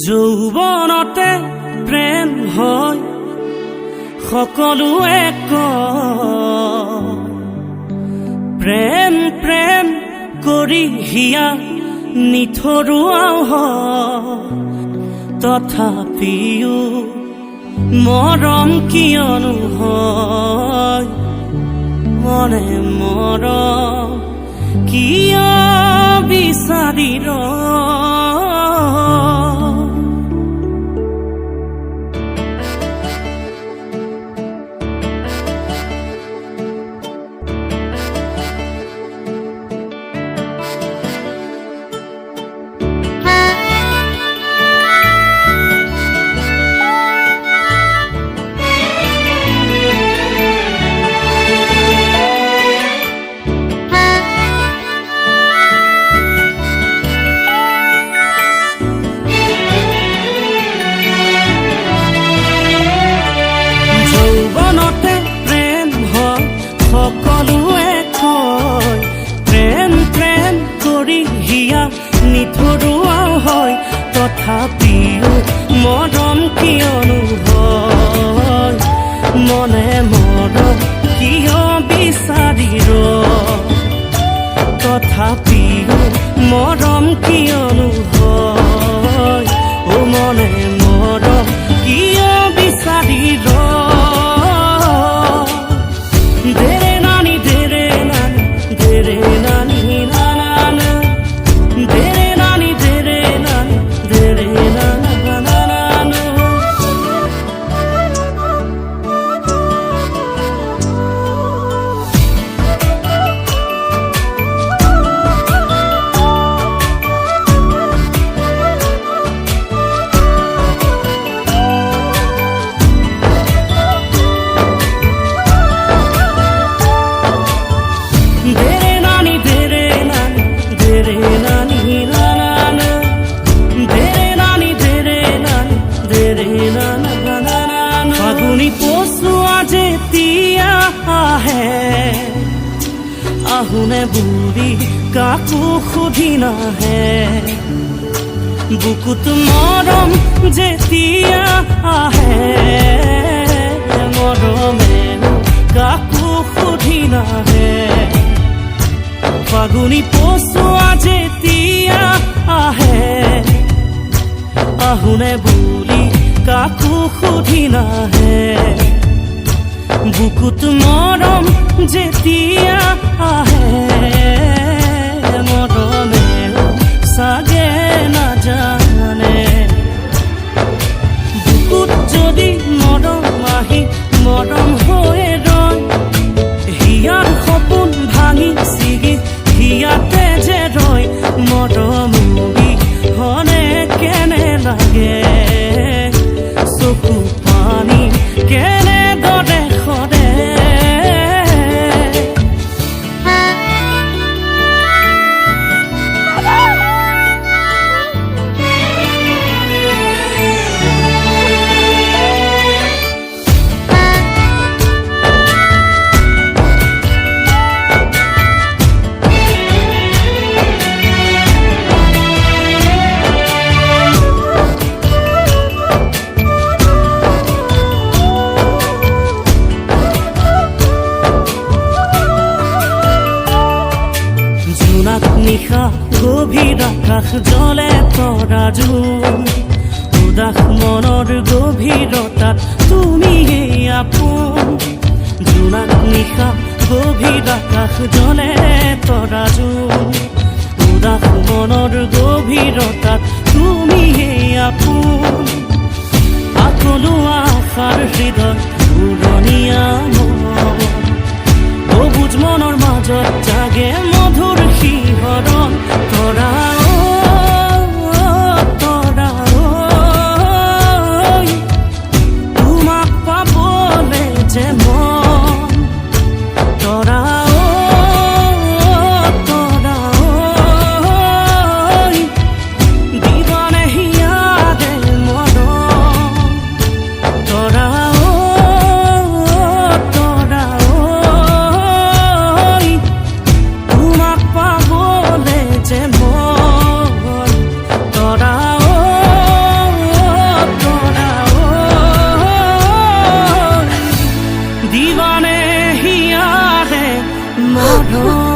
যৌৱনতে প্ৰেম হয় সকলোৱে কয়, প্ৰেম প্ৰেম কৰি হিয়া নিথৰুৱাও হয়, তথাপিও মৰম কিয়নো হয়, মনে মৰম কিয় বিচাৰি সকলোৱে কয়, প্ৰেম প্ৰেম কৰি হিয়া নিথৰুৱাও হয়, তথাপিও মৰম কিয়নো হয়, মনে মৰম কিয় বিচাৰি তথাপিও মৰম কিয়নো হয়, ও মনে মৰম কিয় বিচাৰি ফাগুনি পচুৱা যেতিয়া আহে, আহোনে বুঢ়ী কাকো সুধি নাহে, বুকুত মৰম যেতিয়া আহে, মৰমে কাকো সুধি নাহে, ফাগুনি পচুৱা যেতিয়া আহে, আহোনে বুঢ়ী কাকো সুধি নাহে, বুকুত মৰম যেতিয়া আহে, মৰমে চাগে নাজানে, বুকুত যদি মৰম আহি মৰম হৈ ৰয়, হিয়াৰ সপোন ভাঙি ছিগি হিয়াতে যে ৰয়, মৰম হনে কেনে লাগে, চকু পানী কেনে দৰে সৰে, নিশা গভীৰ আকাশ জলে তৰা জোন, উদাস মনৰ গভীৰতাত তুমি আপোন, জোনাক নিশা গভীৰ আকাশ জলে তৰা জোন, উদাস মনৰ গভীৰতাত তুমি আপোন, আকলো আশাৰ হৃদয় উৰণীয়া মন, অবুজ মনৰ মাজত জাগে মধুৰ শিহৰণ, তৰা তোমাক পাবলে যে মন, তৰা দিবানে হিয়া দে মৰম, তৰা মৰম